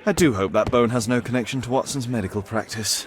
I do hope that bone has no connection to Watson's medical practice.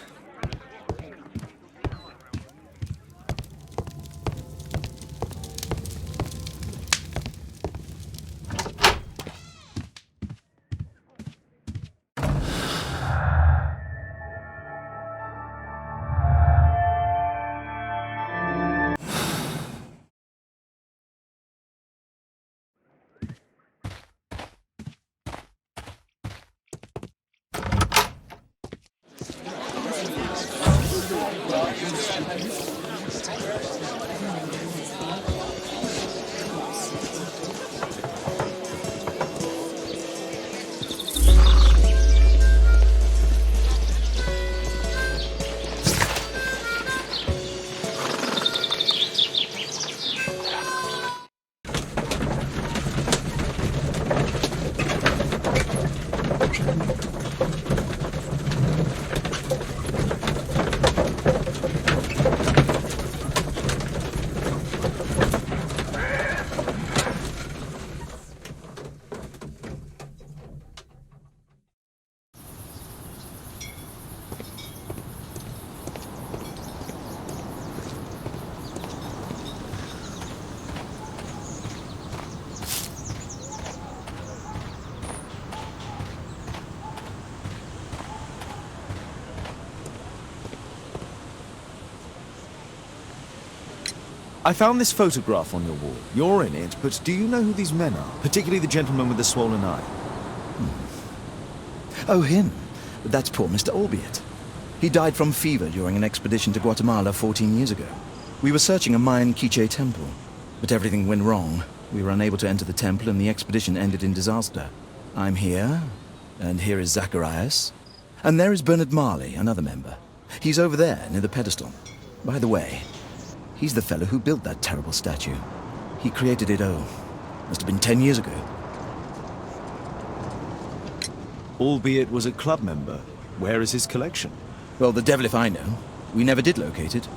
I found this photograph on your wall. You're in it, but do you know who these men are? Particularly the gentleman with the swollen eye. Oh, him. That's poor Mr. Albeit. He died from fever during an expedition to Guatemala 14 years ago. We were searching a Mayan Quiche temple, but everything went wrong. We were unable to enter the temple and the expedition ended in disaster. I'm here, and here is Zacharias. And there is Bernard Marley, another member. He's over there, near the pedestal. By the way, he's the fellow who built that terrible statue. He created it, must have been 10 years ago. Albeit was a club member. Where is his collection? Well, the devil if I know. We never did locate it.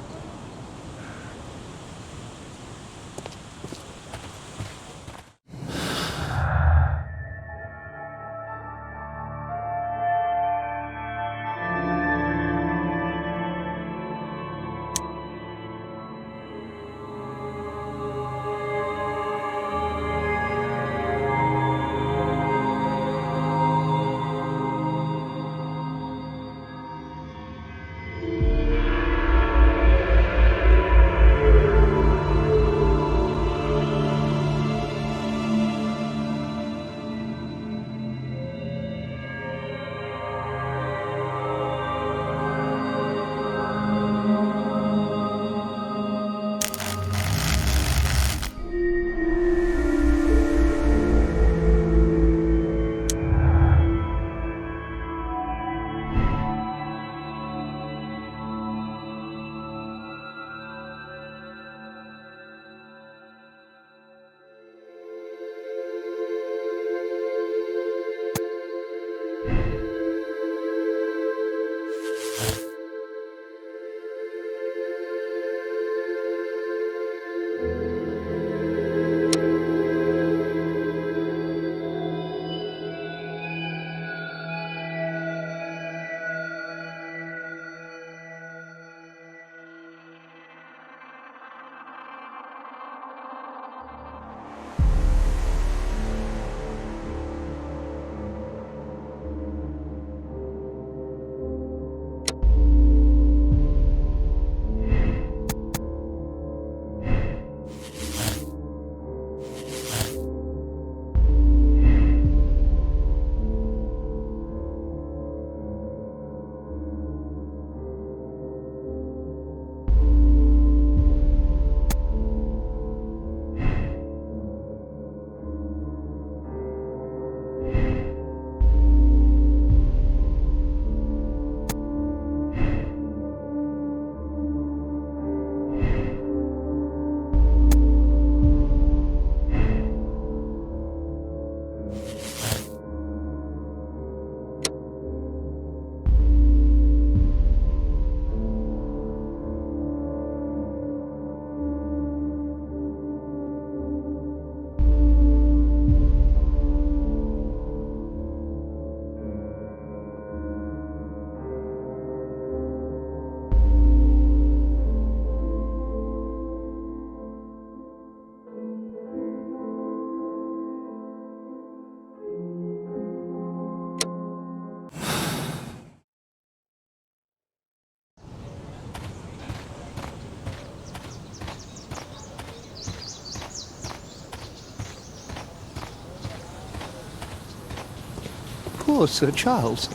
poor Sir Charles.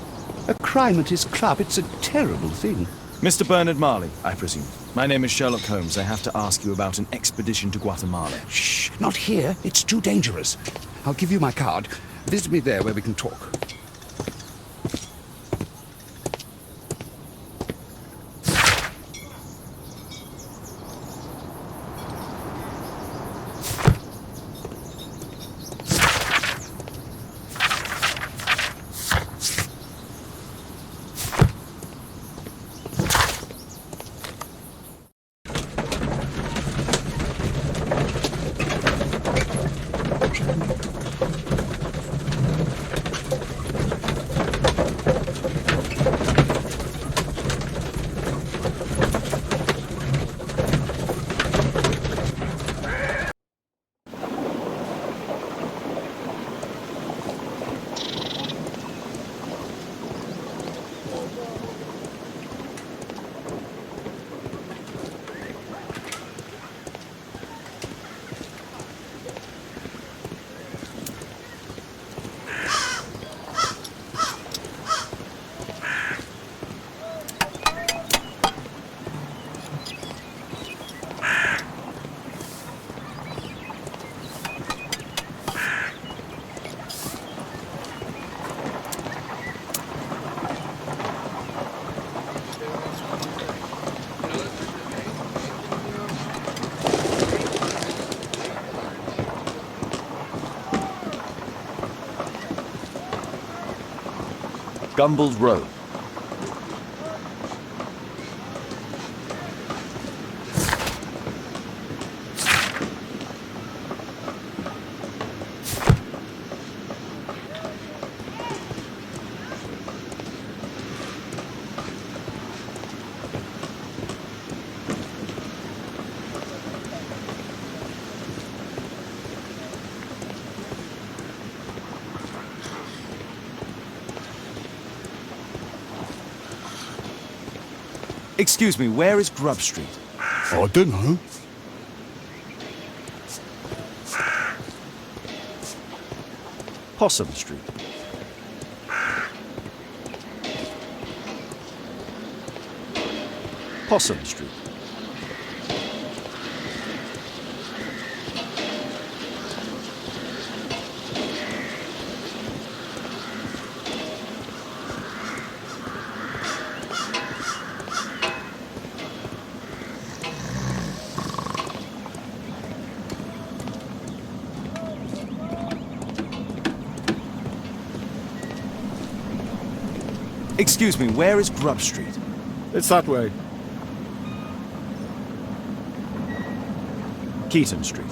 A crime at his club, it's a terrible thing. Mr. Bernard Marley, I presume. My name is Sherlock Holmes. I have to ask you about an expedition to Guatemala. Shh, not here. It's too dangerous. I'll give you my card. Visit me there where we can talk. Gumballs Road. Excuse me, where is Grub Street? I don't know. Possum Street. Possum Street. Excuse me, where is Grub Street? It's that way. Keaton Street.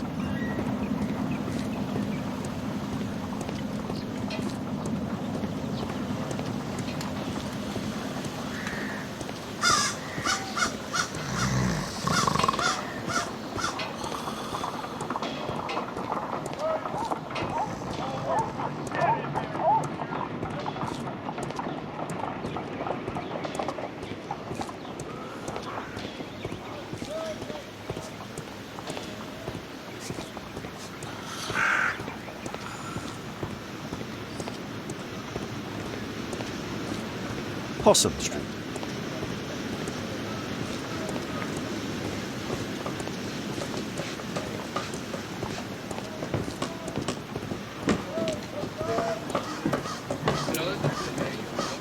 Possum Street.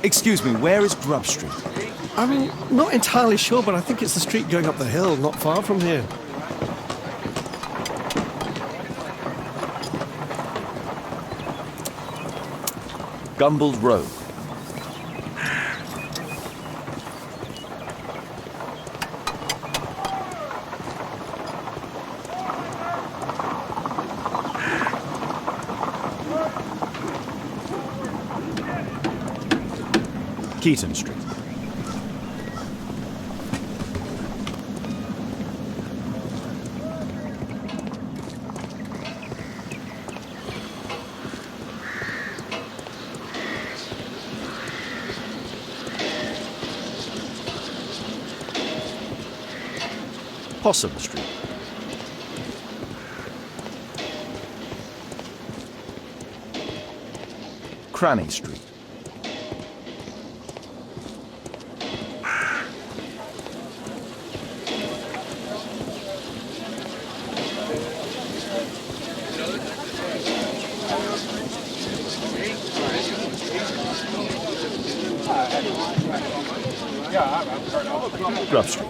Excuse me, where is Grub Street? I'm not entirely sure, but I think it's the street going up the hill, not far from here. Gumballs Road. Keaton Street. Possum Street. Cranny Street. Grub Street.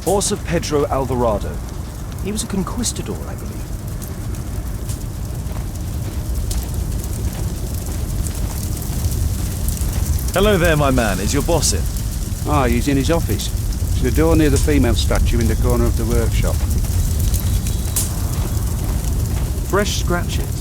Horse of Pedro Alvarado. He was a conquistador, I believe. Hello there, my man. Is your boss in? Ah, he's in his office. It's the door near the female statue in the corner of the workshop. Fresh scratches.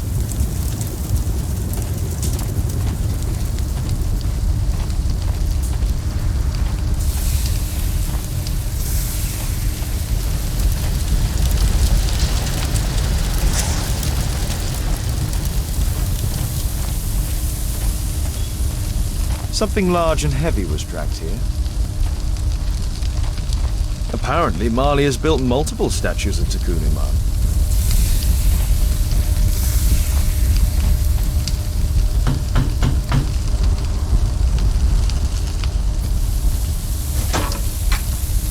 Something large and heavy was dragged here. Apparently, Marley has built multiple statues of Takunuman.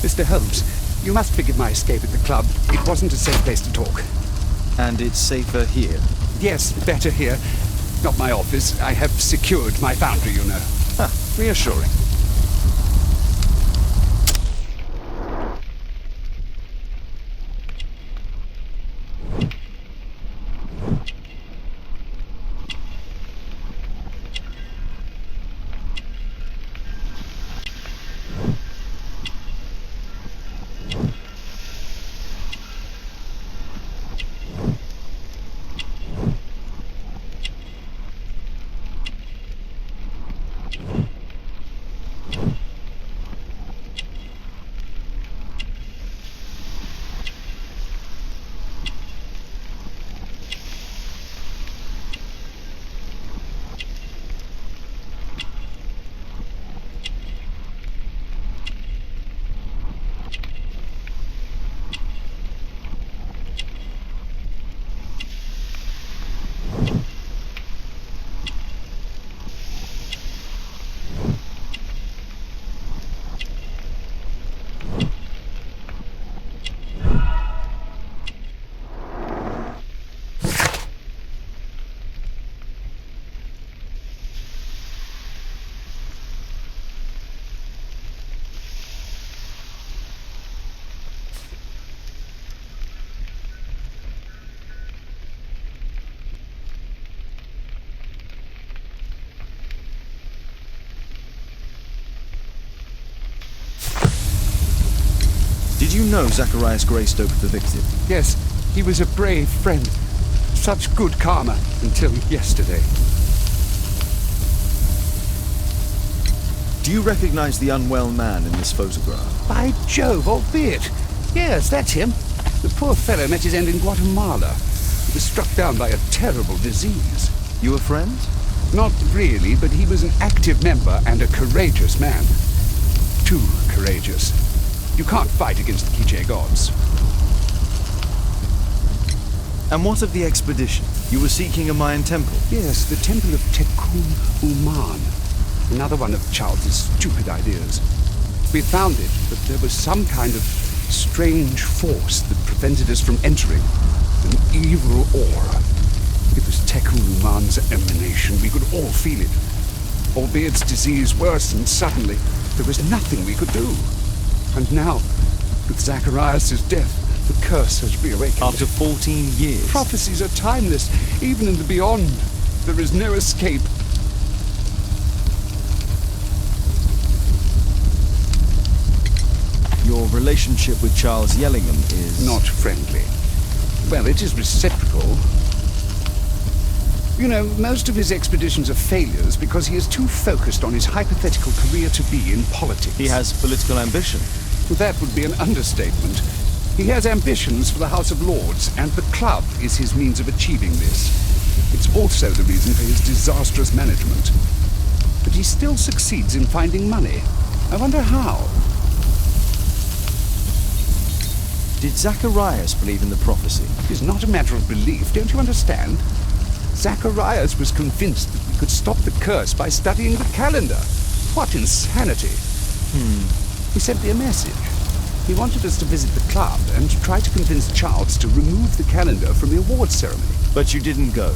Mr. Holmes, you must forgive my escape at the club. It wasn't a safe place to talk. And it's safer here. Yes, better here. Not my office. I have secured my foundry, you know. Ah, reassuring. Did you know Zacharias Greystoke, the victim? Yes, he was a brave friend. Such good karma until yesterday. Do you recognize the unwell man in this photograph? By Jove, albeit. Yes, that's him. The poor fellow met his end in Guatemala. He was struck down by a terrible disease. You a friend? Not really, but he was an active member and a courageous man. Too courageous. You can't fight against the Quiche gods. And what of the expedition? You were seeking a Mayan temple? Yes, the temple of Tekun Uman. Another one of Charles's stupid ideas. We found it, but there was some kind of strange force that prevented us from entering. An evil aura. It was Tekun Uman's emanation. We could all feel it. Albeit its disease worsened suddenly, there was nothing we could do. And now, with Zacharias' death, the curse has reawakened. After 14 years? Prophecies are timeless. Even in the beyond, there is no escape. Your relationship with Charles Yellingham is... Not friendly. Well, it is reciprocal. You know, most of his expeditions are failures because he is too focused on his hypothetical career to be in politics. He has political ambition. That would be an understatement. He has ambitions for the House of Lords, and the club is his means of achieving this. It's also the reason for his disastrous management. But he he still succeeds in finding money. I wonder how. Did Zacharias believe in the prophecy? It is not a matter of belief, don't you understand? Zacharias was convinced that we could stop the curse by studying the calendar. What insanity! He sent me a message. He wanted us to visit the club and try to convince Charles to remove the calendar from the awards ceremony. But you didn't go.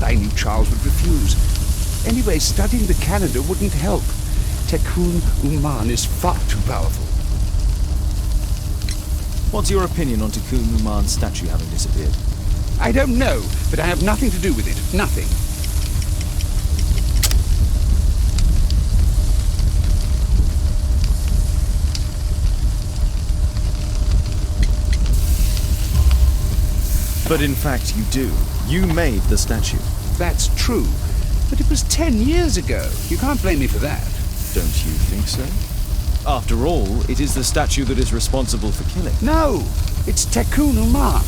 I knew Charles would refuse. Anyway, studying the calendar wouldn't help. Tikkun Uman is far too powerful. What's your opinion on Tikkun Uman's statue having disappeared? I don't know, but I have nothing to do with it. Nothing. But in fact you do. You made the statue. That's true. But it was 10 years ago. You can't blame me for that. Don't you think so? After all, it is the statue that is responsible for killing. No, it's Tikkun Uman.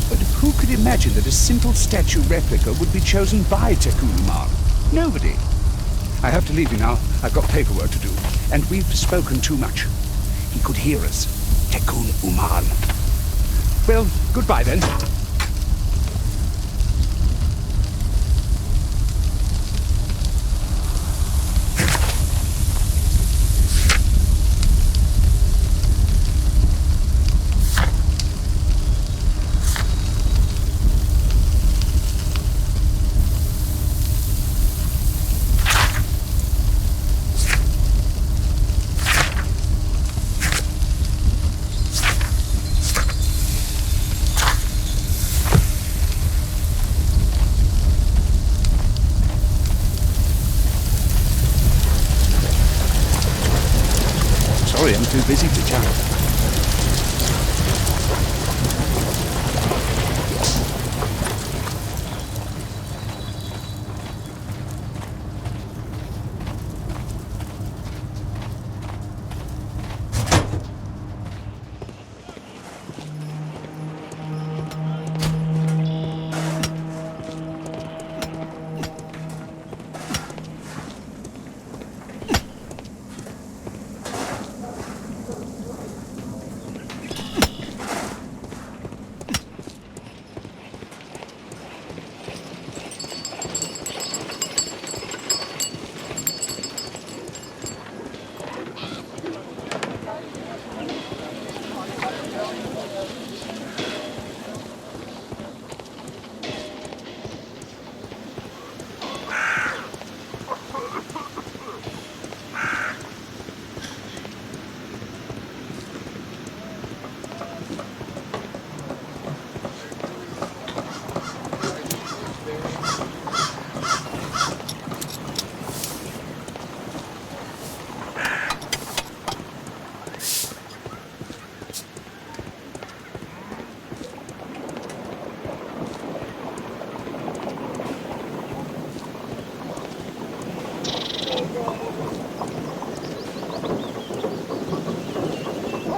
But who could imagine that a simple statue replica would be chosen by Tikkun Uman? Nobody. I have to leave you now. I've got paperwork to do. And we've spoken too much. He could hear us. Tikkun Uman. Well, goodbye then. Sorry, I'm too busy to chat.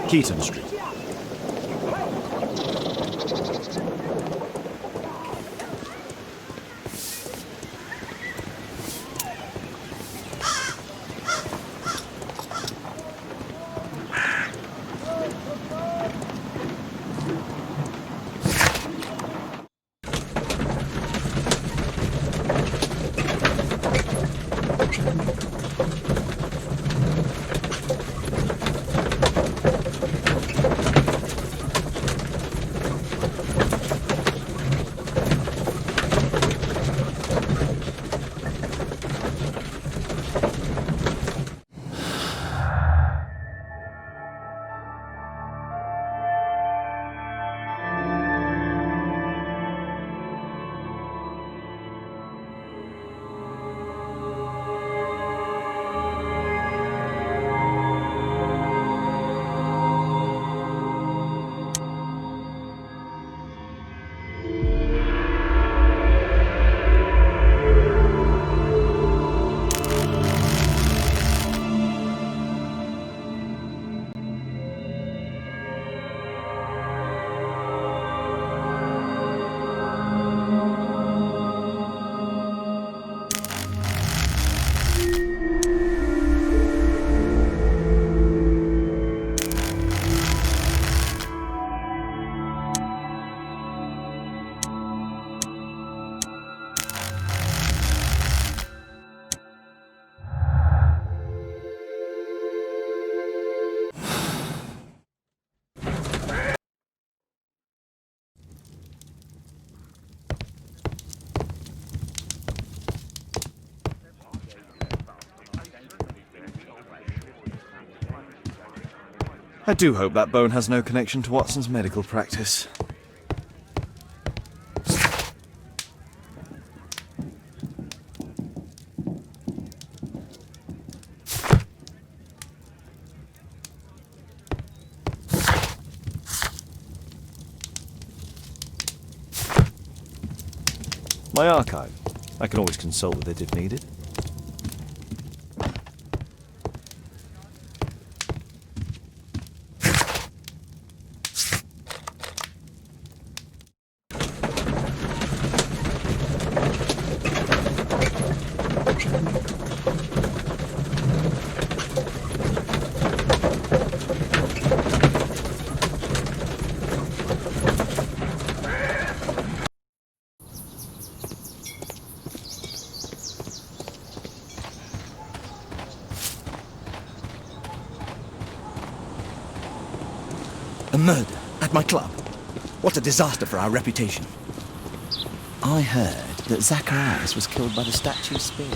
Keaton Street. I do hope that bone has no connection to Watson's medical practice. My archive. I can always consult with it if needed. A murder at my club. What a disaster for our reputation. I heard that Zacharias was killed by the statue's spear.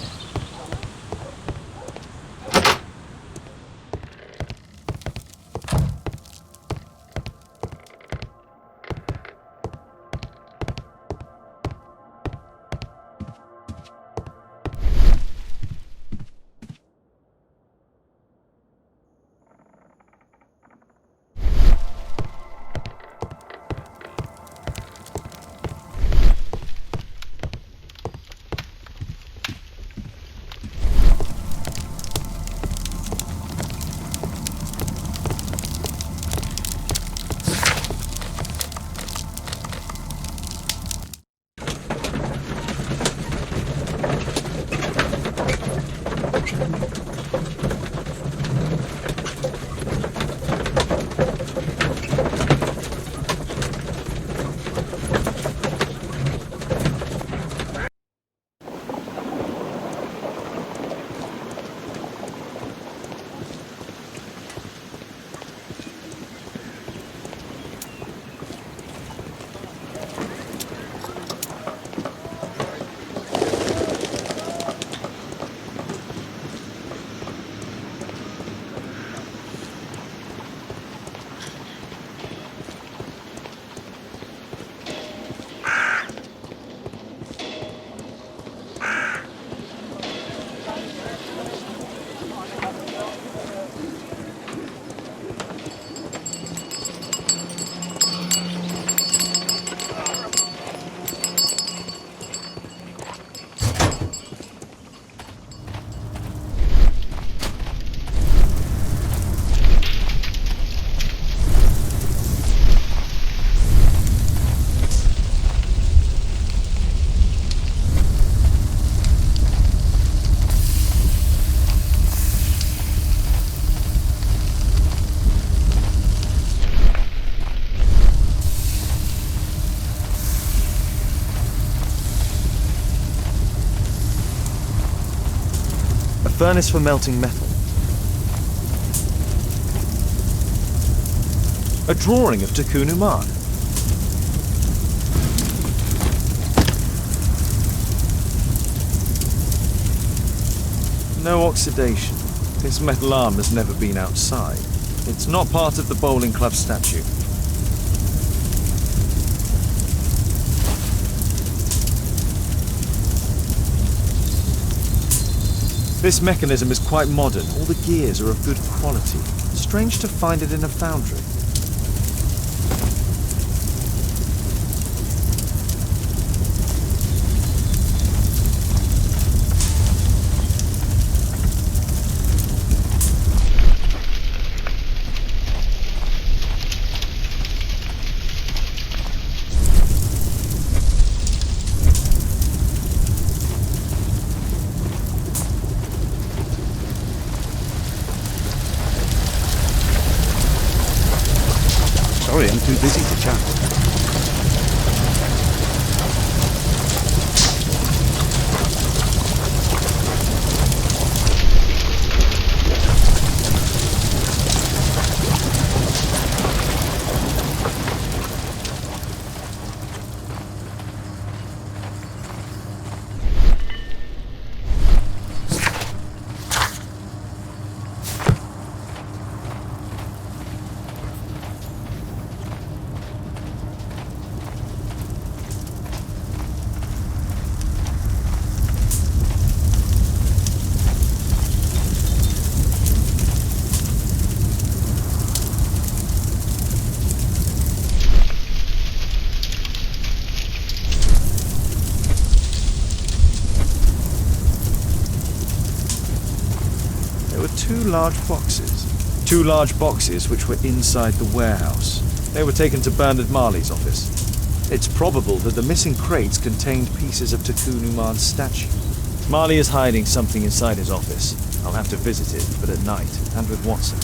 Furnace for melting metal. A drawing of Tikkun Uman. No oxidation. This metal arm has never been outside. It's not part of the bowling club statue. This mechanism is quite modern. All the gears are of good quality. Strange to find it in a foundry. Sorry, I'm too busy to chat. there were two large boxes. Two large boxes which were inside the warehouse. They were taken to Bernard Marley's office. It's probable that the missing crates contained pieces of Tikkun Uman's statue. Marley is hiding something inside his office. I'll have to visit it, but at night, and with Watson.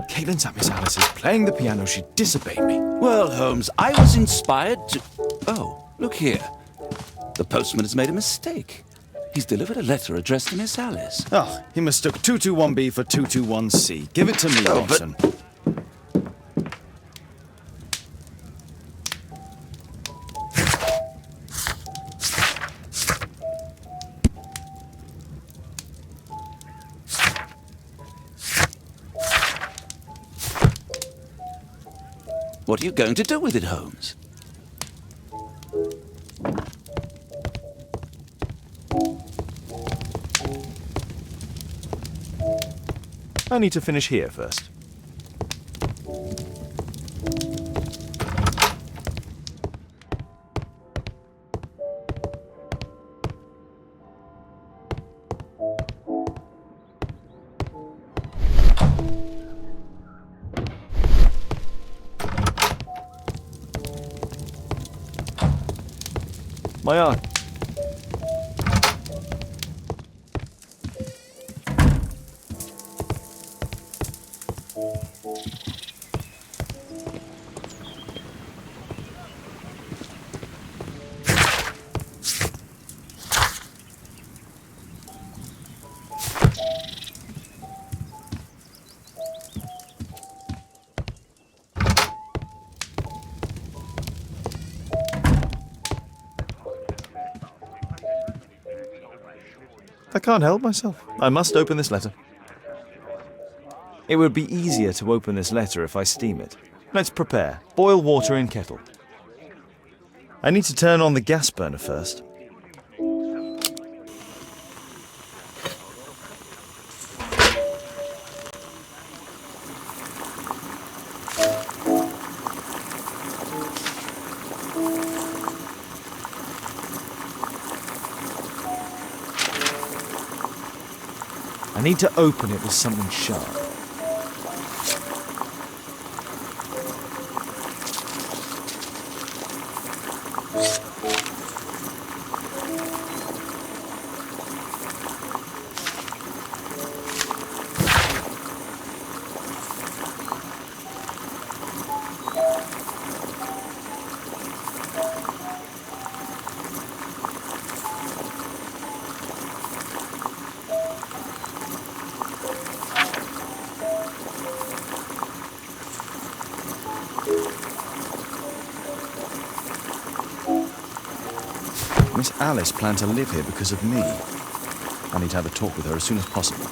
Caitlin's at Miss Alice's playing the piano. She disobeyed me. Well, Holmes, I was inspired to... Oh, look here. The postman has made a mistake. He's delivered a letter addressed to Miss Alice. Oh, he mistook 221B for 221C. Give it to me, Oh, Watson. What are you going to do with it, Holmes? I need to finish here first. My art. I can't help myself. I must open this letter. It would be easier to open this letter if I steam it. Let's prepare. Boil water in kettle. I need to turn on the gas burner first. I need to open it with something sharp. Miss Alice planned to live here because of me. I need to have a talk with her as soon as possible.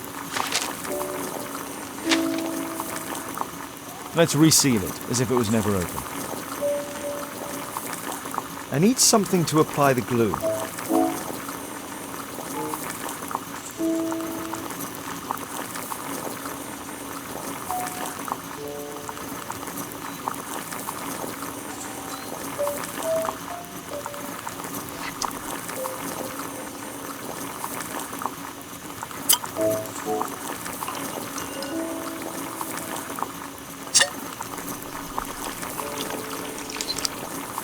Let's reseal it, as if it was never open. I need something to apply the glue.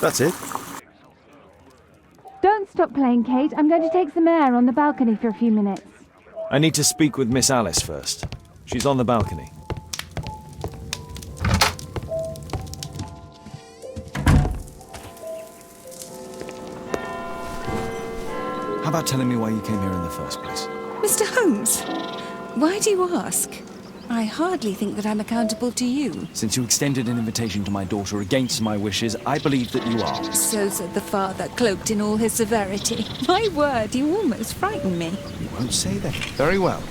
That's it. Don't stop playing, Kate. I'm going to take some air on the balcony for a few minutes. I need to speak with Miss Alice first. She's on the balcony. How about telling me why you came here in the first place? Mr. Holmes, why do you ask? I hardly think that I'm accountable to you. Since you extended an invitation to my daughter against my wishes, I believe that you are. So said the father, cloaked in all his severity. My word, you almost frightened me. You won't say that. Very well.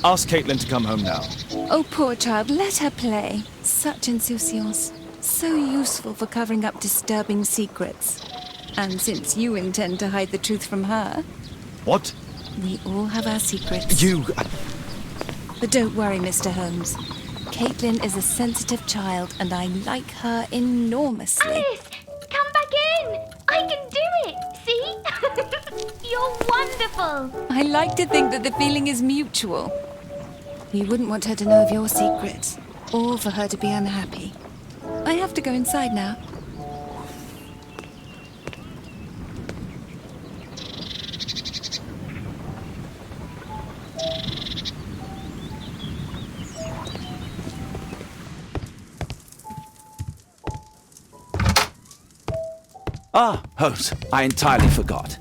Ask Caitlin to come home now. Oh, poor child, let her play. Such insouciance. So useful for covering up disturbing secrets. And since you intend to hide the truth from her... What? We all have our secrets. You... But don't worry, Mr. Holmes. Caitlin is a sensitive child, and I like her enormously. Alice, come back in. I can do it. See? You're wonderful. I like to think that the feeling is mutual. We wouldn't want her to know of your secrets, or for her to be unhappy. I have to go inside now. Ah, Holmes, I entirely forgot.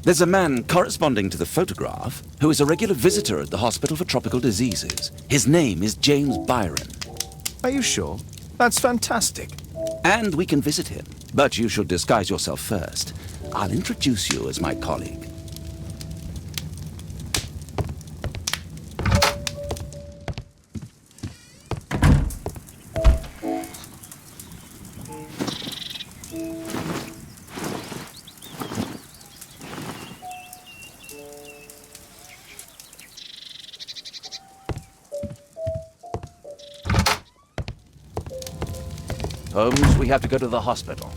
There's a man corresponding to the photograph who is a regular visitor at the Hospital for Tropical Diseases. His name is James Byron. Are you sure? That's fantastic. And we can visit him, but you should disguise yourself first. I'll introduce you as my colleague. Holmes, we have to go to the hospital.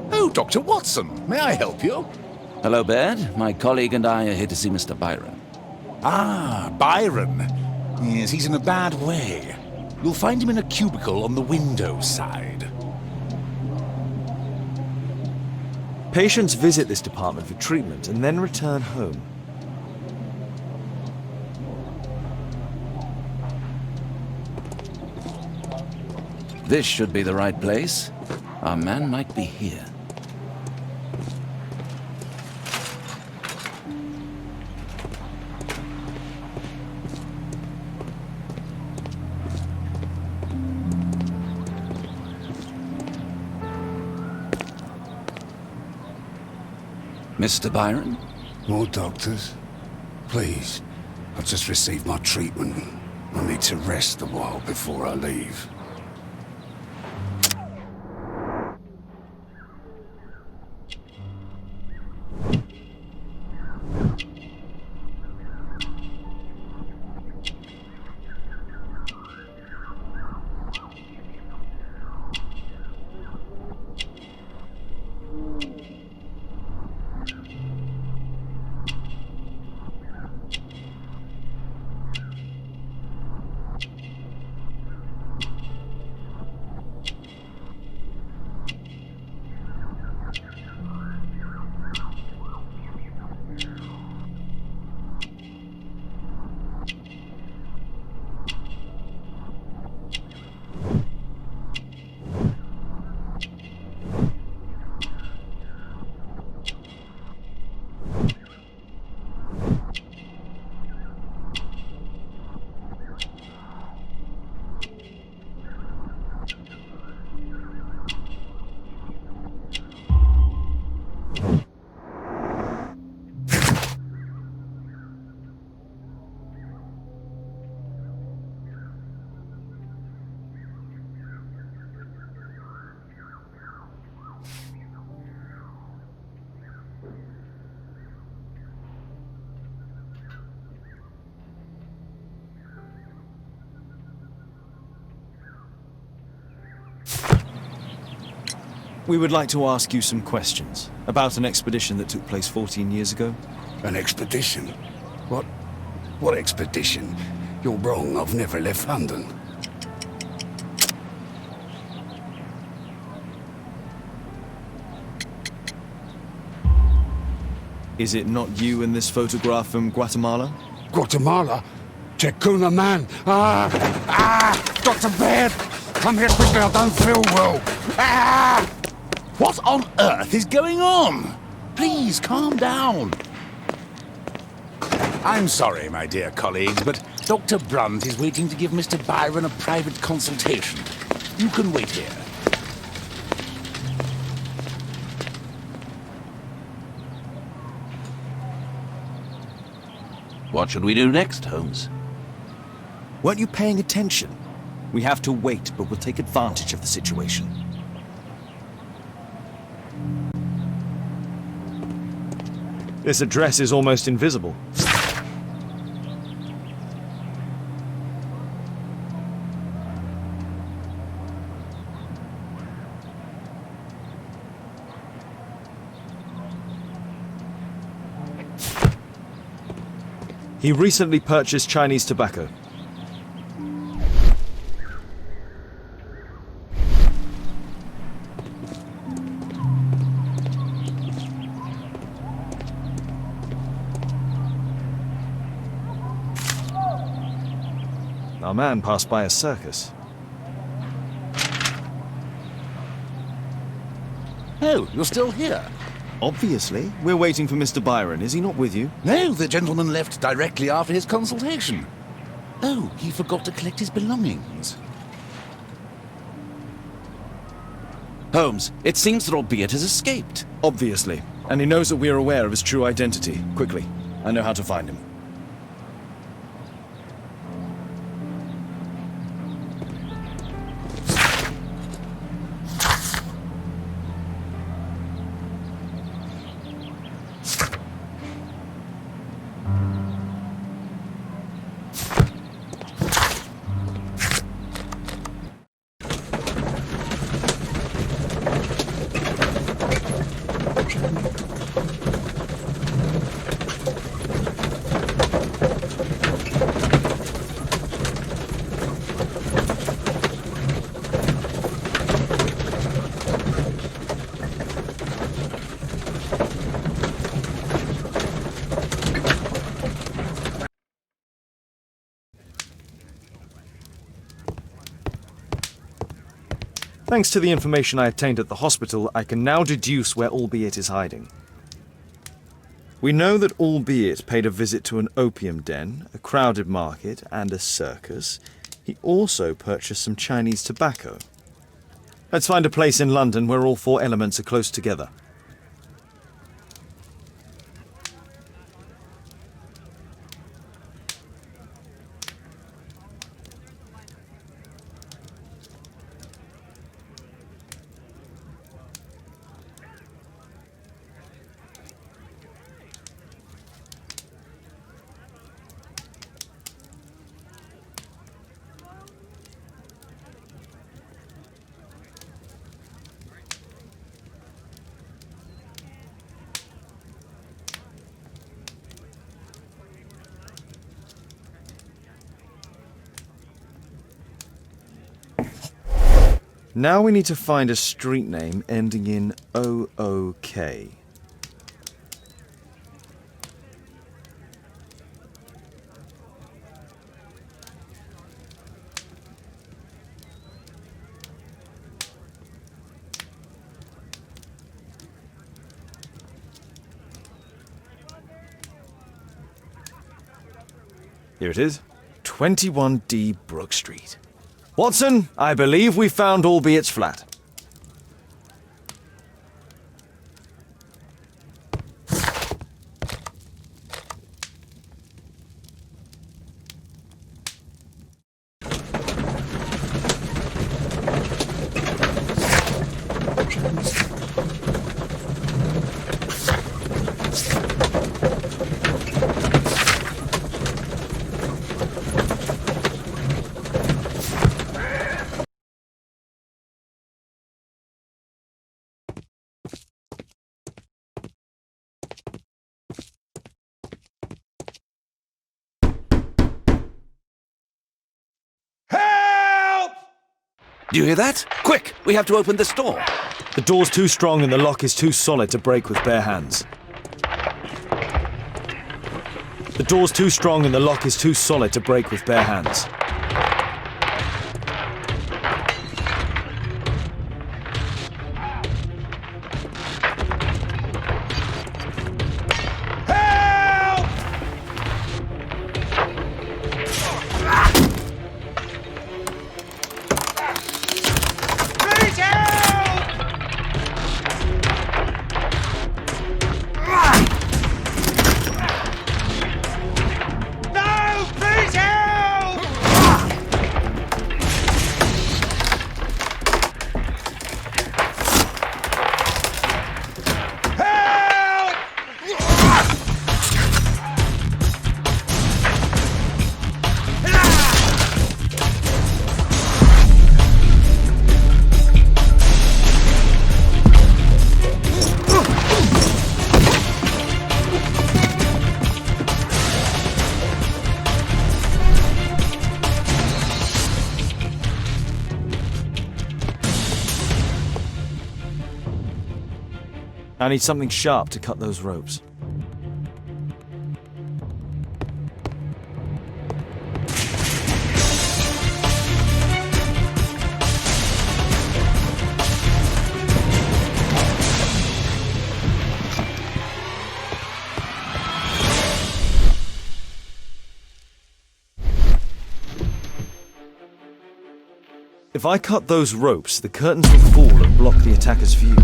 Oh, Dr. Watson, may I help you? Hello, Baird. My colleague and I are here to see Mr. Byron. Ah, Byron. Yes, he's in a bad way. You'll find him in a cubicle on the window side. Patients visit this department for treatment and then return home. This should be the right place. Our man might be here. Mr. Byron? More doctors? Please. I've just received my treatment. I need to rest a while before I leave. We would like to ask you some questions about an expedition that took place 14 years ago. An expedition? What expedition? You're wrong, I've never left London. Is it not you in this photograph from Guatemala? Guatemala? Chekuna man! Dr. Baird! Come here quickly, I don't feel well! What on earth is going on? Please, calm down. I'm sorry, my dear colleagues, but Dr. Brunt is waiting to give Mr. Byron a private consultation. You can wait here. What should we do next, Holmes? Weren't you paying attention? We have to wait, but we'll take advantage of the situation. This address is almost invisible. He recently purchased Chinese tobacco. Our man passed by a circus. Oh, you're still here? Obviously. We're waiting for Mr. Byron. Is he not with you? No, the gentleman left directly after his consultation. Oh, he forgot to collect his belongings. Holmes, it seems that Albeit has escaped. Obviously. And he knows that we're aware of his true identity. Quickly. I know how to find him. Thanks to the information I obtained at the hospital, I can now deduce where Albeit is hiding. We know that Albeit paid a visit to an opium den, a crowded market, and a circus. He also purchased some Chinese tobacco. Let's find a place in London where all four elements are close together. Now we need to find a street name ending in OOK. Here it is. 21D Brook Street. Watson, I believe we found Albeit's flat. Do you hear that? Quick! We have to open this door. The door's too strong and the lock is too solid to break with bare hands. The door's too strong and the lock is too solid to break with bare hands. I need something sharp to cut those ropes. If I cut those ropes, the curtains will fall and block the attacker's view.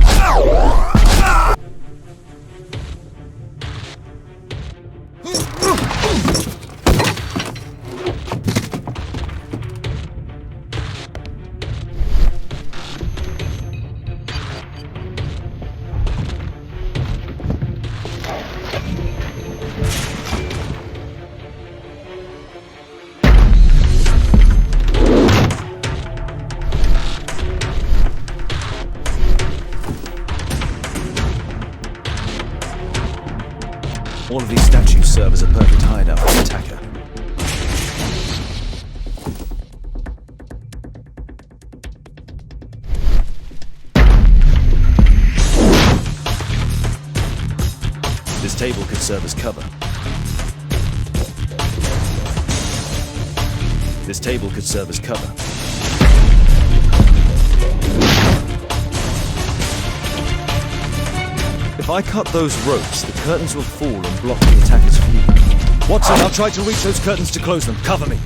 All of these statues serve as a perfect hideout for the attacker. This table could serve as cover. This table could serve as cover. If I cut those ropes, the curtains will fall and block the attacker's view. Watson, I'll try to reach those curtains to close them. Cover me.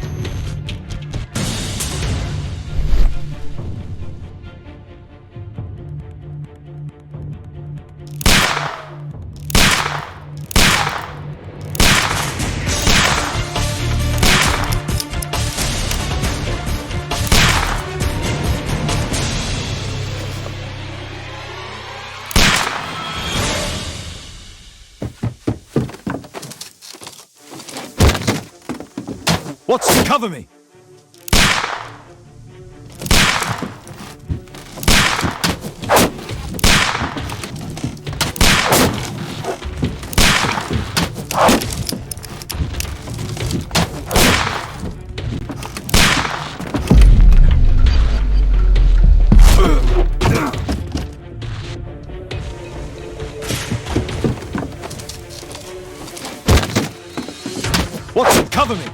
Watson, cover me! Watson, cover me!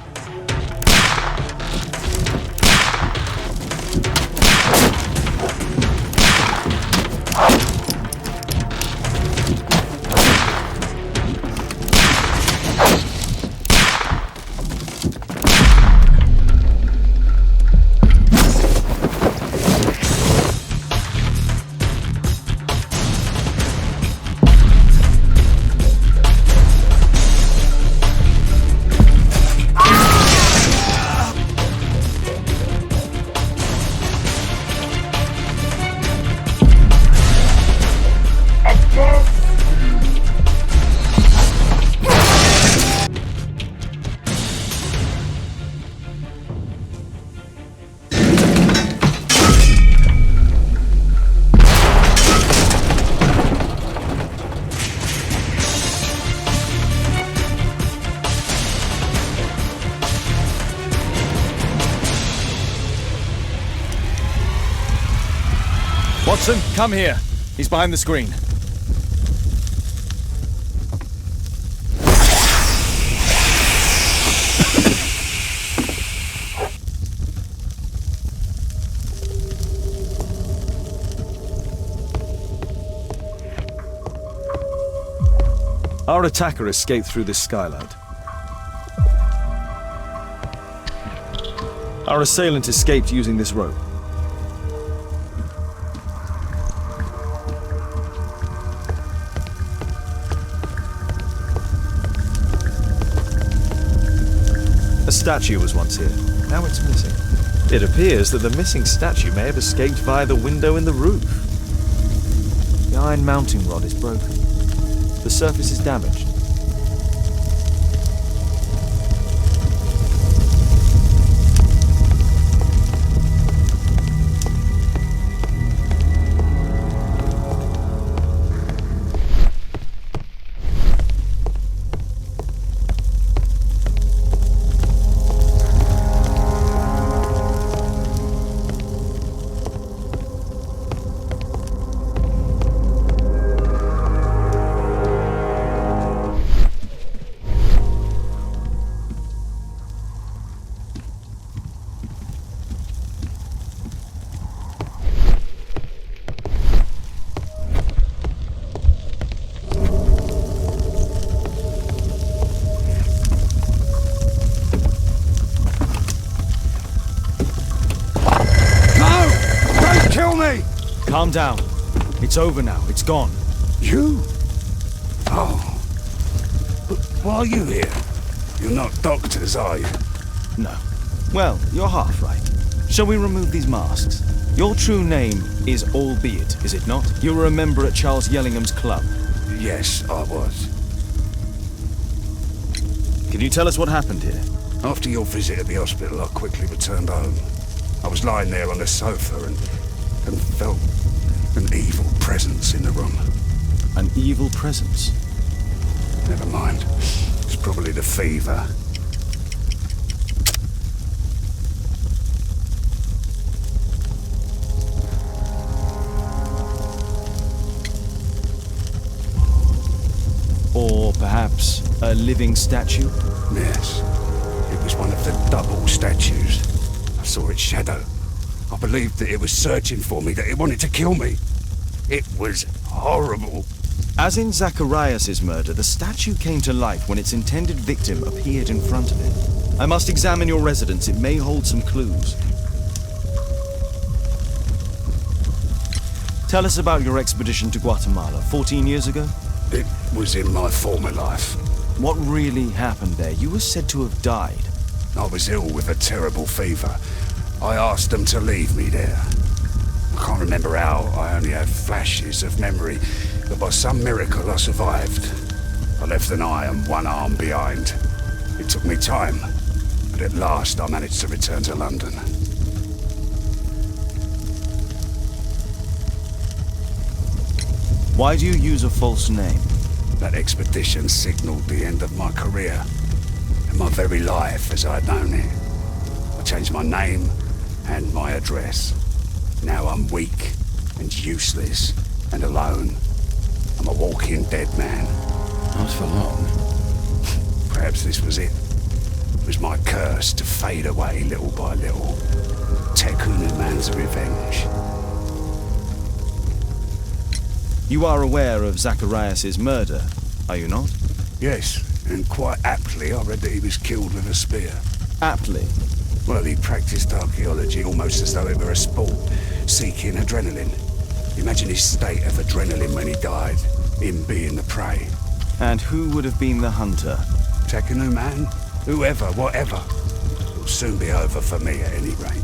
Watson, come here. He's behind the screen. Our attacker escaped through this skylight. Our assailant escaped using this rope. A statue was once here. Now it's missing. It appears that the missing statue may have escaped via the window in the roof. The iron mounting rod is broken. The surface is damaged. Calm down. It's over now. It's gone. You? Oh. But why are you here? You're not doctors, are you? No. Well, you're half right. Shall we remove these masks? Your true name is Albeit, is it not? You were a member at Charles Yellingham's club. Yes, I was. Can you tell us what happened here? After your visit at the hospital, I quickly returned home. I was lying there on the sofa and felt an evil presence in the room. An evil presence? Never mind. It's probably the fever. Or perhaps a living statue? Yes. It was one of the double statues. I saw its shadow. I believed that it was searching for me, that it wanted to kill me. It was horrible. As in Zacharias' murder, the statue came to life when its intended victim appeared in front of it. I must examine your residence. It may hold some clues. Tell us about your expedition to Guatemala 14 years ago. It was in my former life. What really happened there? You were said to have died. I was ill with a terrible fever. I asked them to leave me there. I can't remember how, I only have flashes of memory, but by some miracle I survived. I left an eye and one arm behind. It took me time, but at last I managed to return to London. Why do you use a false name? That expedition signaled the end of my career, and my very life as I'd known it. I changed my name and my address. Now I'm weak and useless and alone. I'm a walking dead man. Not for long. Perhaps this was it. It was my curse to fade away little by little. Tekunu man's revenge. You are aware of Zacharias' murder, are you not? Yes, and quite aptly I read that he was killed with a spear. Aptly. Well, he practiced archaeology almost as though it were a sport, seeking adrenaline. Imagine his state of adrenaline when he died, him being the prey. And who would have been the hunter? Tekunu man? Whoever, whatever. It'll soon be over for me at any rate.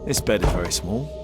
This bed is very small.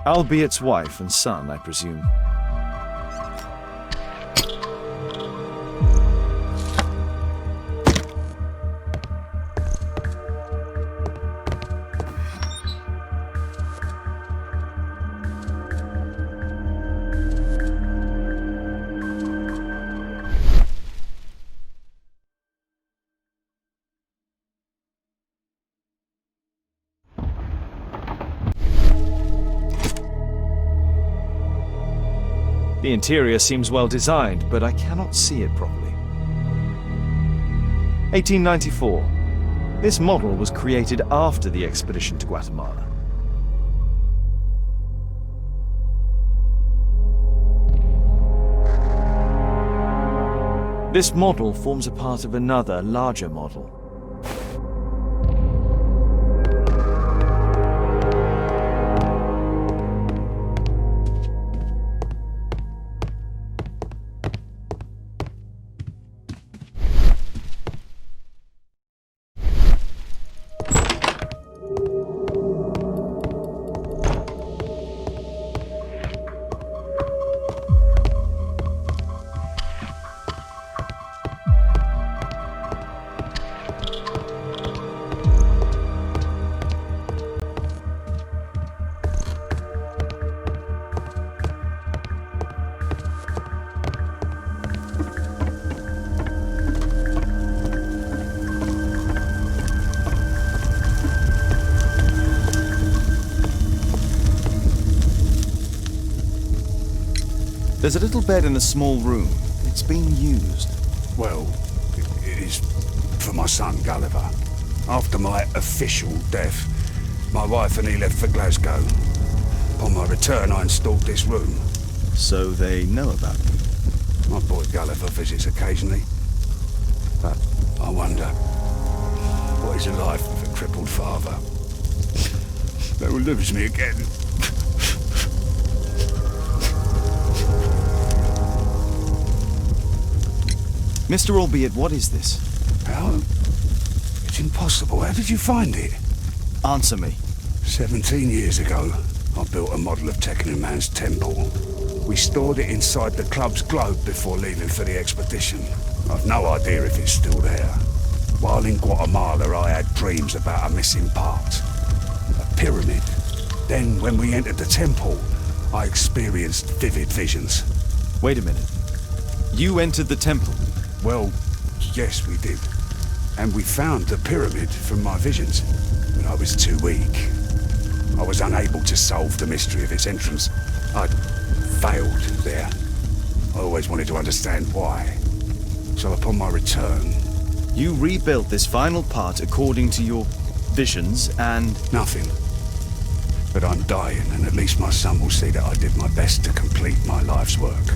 Albiet's wife and son, I presume. The interior seems well designed, but I cannot see it properly. 1894. This model was created after the expedition to Guatemala. This model forms a part of another, larger model. There's a little bed in a small room. It's been used. Well, it is for my son, Gulliver. After my official death, my wife and he left for Glasgow. Upon my return, I installed this room. So they know about you? My boy Gulliver visits occasionally. But I wonder, what is a life with a crippled father? They will lose me again. Mr. Albeit, what is this? How? It's impossible. How did you find it? Answer me. 17 years ago, I built a model of Tekkenham Man's temple. We stored it inside the club's globe before leaving for the expedition. I've no idea if it's still there. While in Guatemala, I had dreams about a missing part. A pyramid. Then, when we entered the temple, I experienced vivid visions. Wait a minute. You entered the temple? Well, yes, we did. And we found the pyramid from my visions. But I was too weak. I was unable to solve the mystery of its entrance. I'd failed there. I always wanted to understand why. So upon my return... You rebuilt this final part according to your visions and... Nothing. But I'm dying, and at least my son will see that I did my best to complete my life's work.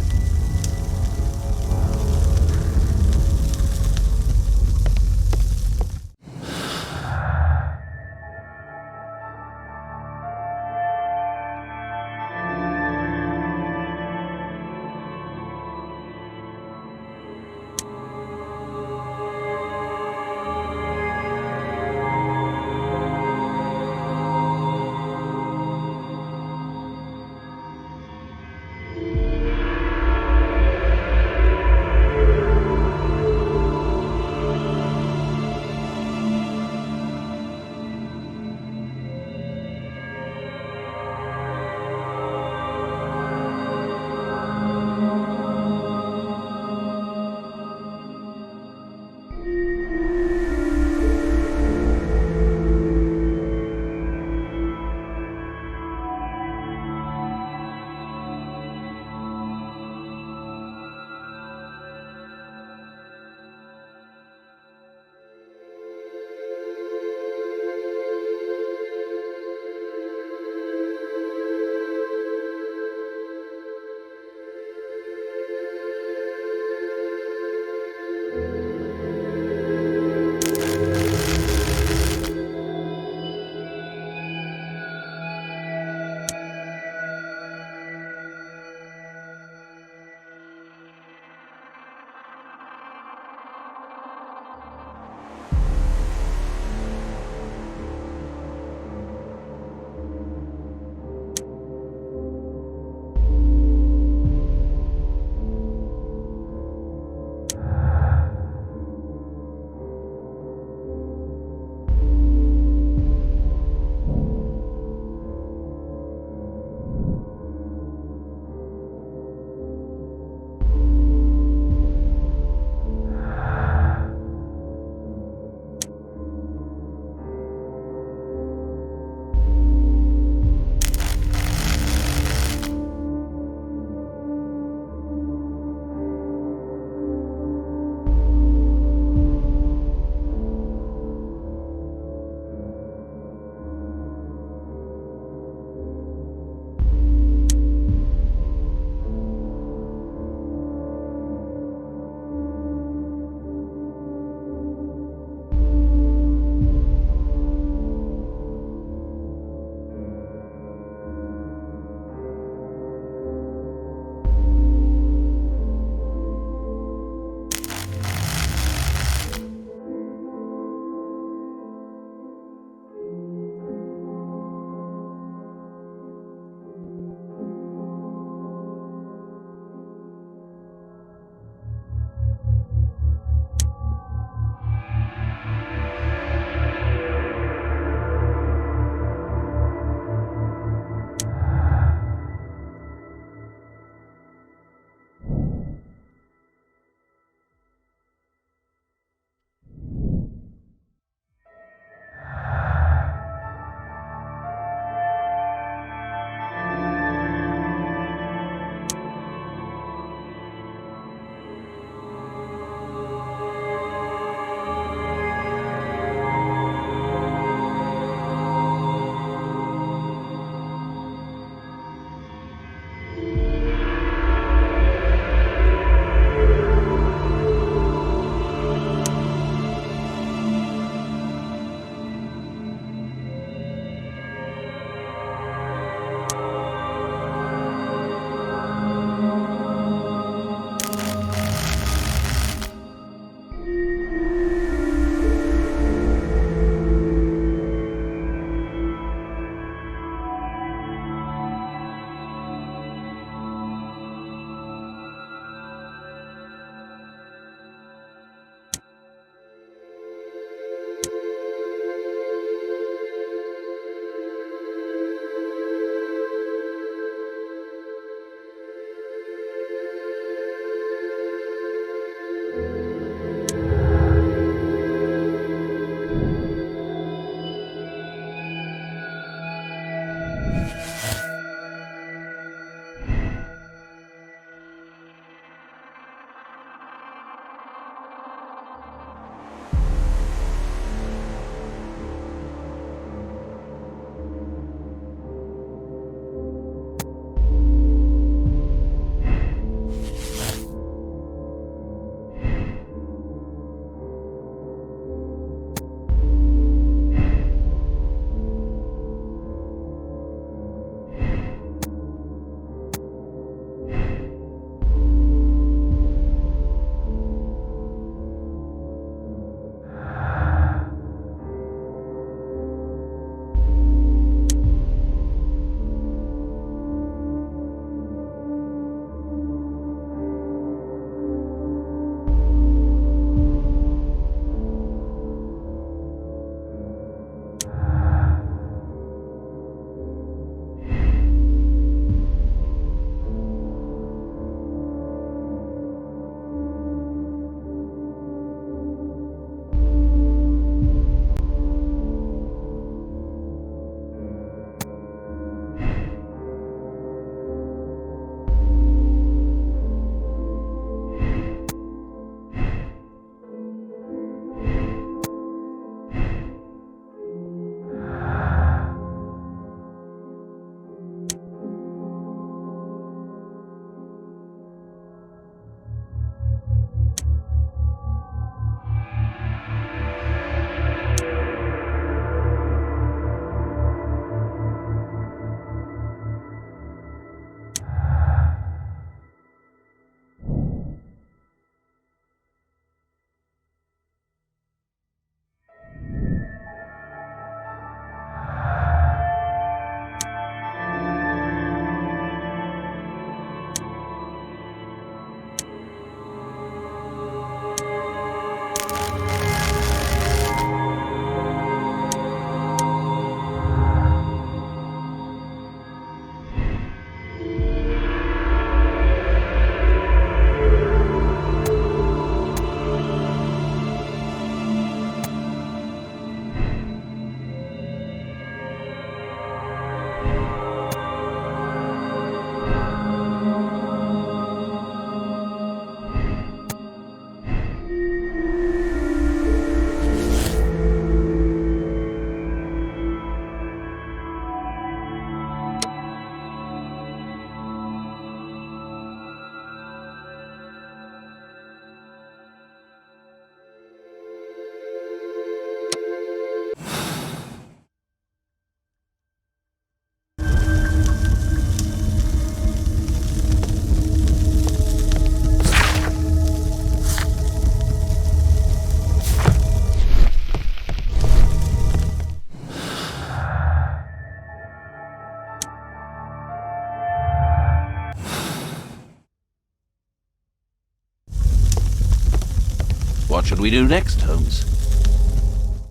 What should we do next, Holmes?